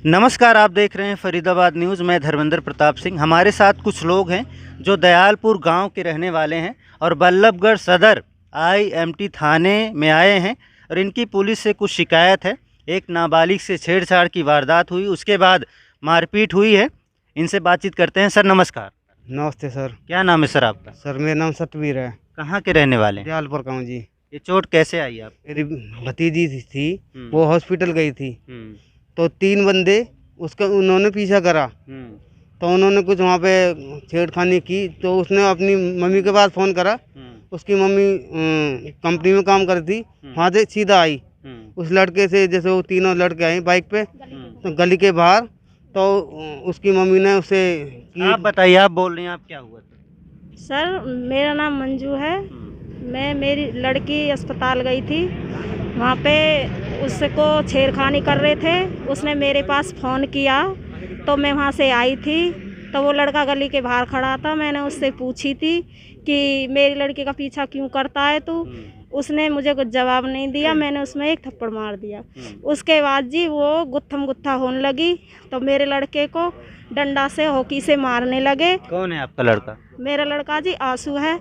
नमस्कार, आप देख रहे हैं फरीदाबाद न्यूज़। मैं धर्मेंद्र प्रताप सिंह। हमारे साथ कुछ लोग हैं जो दयालपुर गांव के रहने वाले हैं और बल्लभगढ़ सदर IMT थाने में आए हैं और इनकी पुलिस से कुछ शिकायत है। एक नाबालिग से छेड़छाड़ की वारदात हुई, उसके बाद मारपीट हुई है। इनसे बातचीत करते हैं। सर नमस्कार। नमस्ते सर। क्या नाम है सर आपका? सर मेरा नाम सतवीर है। कहाँ के रहने वाले हैं? दयालपुर गाँव जी। ये चोट कैसे आई आप? मेरी भतीजी थी वो हॉस्पिटल गई थी तो 3 बंदे उन्होंने पीछा करा तो उन्होंने कुछ वहाँ पे छेड़खानी की तो उसने अपनी मम्मी के पास फ़ोन करा। उसकी मम्मी कंपनी में काम करती थी, वहाँ से सीधा आई उस लड़के से। जैसे वो तीनों लड़के आए बाइक पे तो गली के बाहर, तो उसकी मम्मी ने उसे आप बताइए, आप बोल रही हैं, आप क्या हुआ था? सर मेरा नाम मंजू है। मेरी लड़की अस्पताल गई थी, वहाँ पे उसको छेड़खानी कर रहे थे। उसने मेरे पास फ़ोन किया तो मैं वहाँ से आई थी तो वो लड़का गली के बाहर खड़ा था। मैंने उससे पूछी थी कि मेरी लड़की का पीछा क्यों करता है तू। उसने मुझे कुछ जवाब नहीं दिया। मैंने उसमें एक थप्पड़ मार दिया। उसके बाद जी वो गुत्थम गुत्था होने लगी तो मेरे लड़के को डंडा से हॉकी से मारने लगे। कौन है आपका लड़का? मेरा लड़का जी आंसू है।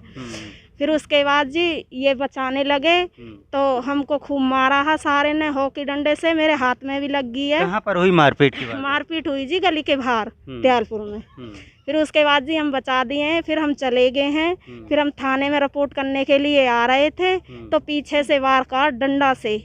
फिर उसके बाद जी ये बचाने लगे तो हमको खूब मारा है सारे ने हॉकी डंडे से। मेरे हाथ में भी लग गई है। कहाँ पर हुई मारपीट की बात? मारपीट हुई जी गली के बाहर दयालपुर में। फिर उसके बाद जी हम बचा दिए हैं। फिर हम चले गए हैं। फिर हम थाने में रिपोर्ट करने के लिए आ रहे थे तो पीछे से वार काट डंडा से।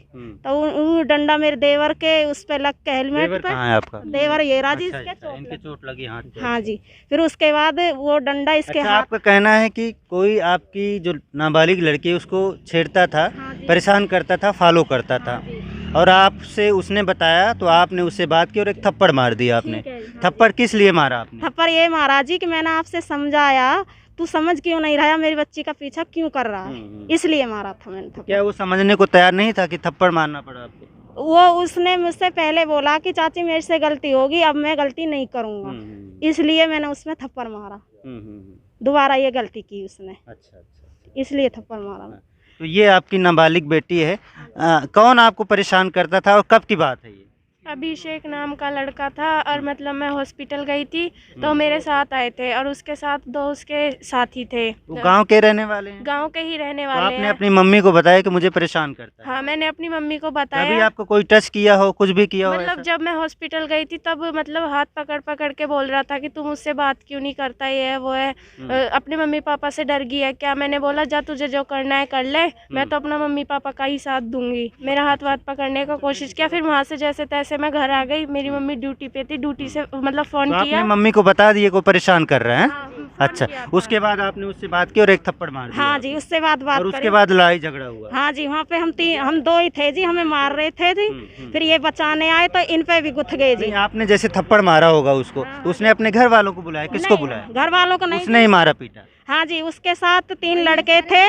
तो वो डंडा मेरे देवर के उस पे लग के हेलमेट पे। कहाँ है आपका देवर ये राजी। इनके चोट लगी हाथ पे। हाँ जी। फिर उसके बाद वो डंडा इसके हाथ। आपका कहना है कि कोई आपकी जो नाबालिग लड़की है उसको छेड़ता था, परेशान करता था, फॉलो करता था और आपसे उसने बताया तो आपने उससे बात की और एक थप्पड़ मार दिया आपने। थप्पड़ किस लिए मारा आपने? थप्पड़ ये मारा जी कि मैंने आपसे समझाया, तू समझ क्यों नहीं रहा, मेरी बच्ची का पीछा क्यों कर रहा है, इसलिए मारा था मैंने थप्पड़। क्या वो समझने को तैयार नहीं था कि थप्पड़ मारना पड़ा आपको? वो उसने मुझसे पहले बोला कि चाची मेरे से गलती होगी, अब मैं गलती नहीं करूँगा, इसलिए मैंने उसमें थप्पड़ मारा। दोबारा ये गलती की उसने। अच्छा, इसलिए थप्पड़ मारा। तो ये आपकी नाबालिग बेटी है। कौन आपको परेशान करता था और कब की बात है ये? अभिषेक नाम का लड़का था और मतलब मैं हॉस्पिटल गई थी तो मेरे साथ आए थे और उसके साथ 2 उसके साथी थे। वो गांव के रहने वाले हैं? गांव के ही रहने तो वाले आपने हैं। अपनी मम्मी को बताया कि मुझे परेशान करता है? हाँ, मैंने अपनी मम्मी को कभी बताया। आपको कोई टच किया हो, कुछ भी किया हो? मतलब जब मैं हॉस्पिटल गई थी तब मतलब हाथ पकड़ पकड़ के बोल रहा था कि तू मुझसे बात क्यों नहीं करता, ये है वो है। अपने मम्मी पापा से डर गई है क्या? मैंने बोला जा तुझे जो करना है कर ले, मैं तो अपना मम्मी पापा का ही साथ दूंगी। मेरा हाथ पकड़ने का कोशिश किया। फिर वहाँ से जैसे तैसे मैं घर आ गई। मेरी मम्मी ड्यूटी पे थी, ड्यूटी से मतलब फोन तो किया। आपने मम्मी को बता दिए को परेशान कर रहे हैं? हाँ, अच्छा, उसके बाद आपने उससे बात की और एक थप्पड़ मार दिया? हाँ जी, उससे बात और उसके बाद लड़ाई झगड़ा हुआ? हाँ जी, वहाँ पे हम 2 ही थे जी, हमें मार रहे थे जी। फिर ये बचाने आए तो इन पे भी गुथ गए जी। आपने जैसे थप्पड़ मारा होगा उसको, उसने अपने घर वालों को बुलाया? किसको बुलाया? घर वालों को नहीं। उसने ही मारा पीटा? हाँ जी, उसके साथ 3 लड़के थे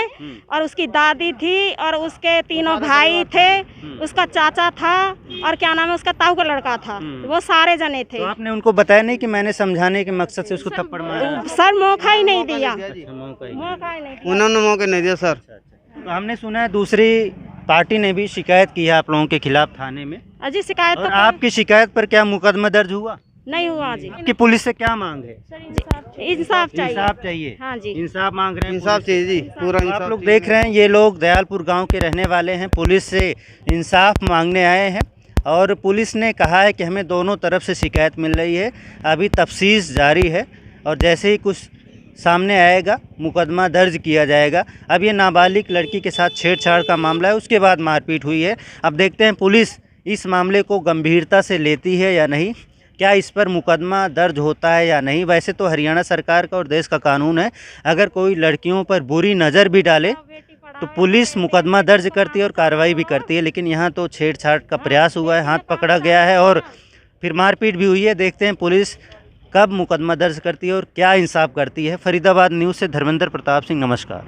और उसकी दादी थी और उसके तीनों भाई थे, उसका चाचा था और क्या नाम है उसका ताऊ का लड़का था। वो सारे जने थे। तो आपने उनको बताया नहीं कि मैंने समझाने के मकसद से उसको थप्पड़ मारा? सर मौका ही नहीं दिया। मौका ही नहीं। उन्होंने मौके नहीं दिया सर। तो हमने सुना है दूसरी पार्टी ने भी शिकायत की है आप लोगों के खिलाफ थाने में। अजी शिकायत और आपकी शिकायत पर क्या मुकदमा दर्ज हुआ? नहीं हुआ जी। आपकी पुलिस से क्या मांग है? इंसाफ चाहिए। इंसाफ चाहिए। हाँ जी, इंसाफ मांग रहे हैं? इंसाफ चाहिए जी, पूरा तो इंसाफ। आप लोग देख रहे हैं ये लोग दयालपुर गांव के रहने वाले हैं, पुलिस से इंसाफ मांगने आए हैं और पुलिस ने कहा है कि हमें दोनों तरफ से शिकायत मिल रही है, अभी तफ्तीश जारी है और जैसे ही कुछ सामने आएगा मुकदमा दर्ज किया जाएगा। अब ये नाबालिग लड़की के साथ छेड़छाड़ का मामला है, उसके बाद मारपीट हुई है। अब देखते हैं पुलिस इस मामले को गंभीरता से लेती है या नहीं, क्या इस पर मुकदमा दर्ज होता है या नहीं। वैसे तो हरियाणा सरकार का और देश का कानून है, अगर कोई लड़कियों पर बुरी नज़र भी डाले तो पुलिस मुकदमा दर्ज करती है और कार्रवाई भी करती है। लेकिन यहाँ तो छेड़छाड़ का प्रयास हुआ है, हाथ पकड़ा गया है और फिर मारपीट भी हुई है। देखते हैं पुलिस कब मुकदमा दर्ज करती है और क्या इंसाफ करती है। फरीदाबाद न्यूज़ से धर्मेंद्र प्रताप सिंह, नमस्कार।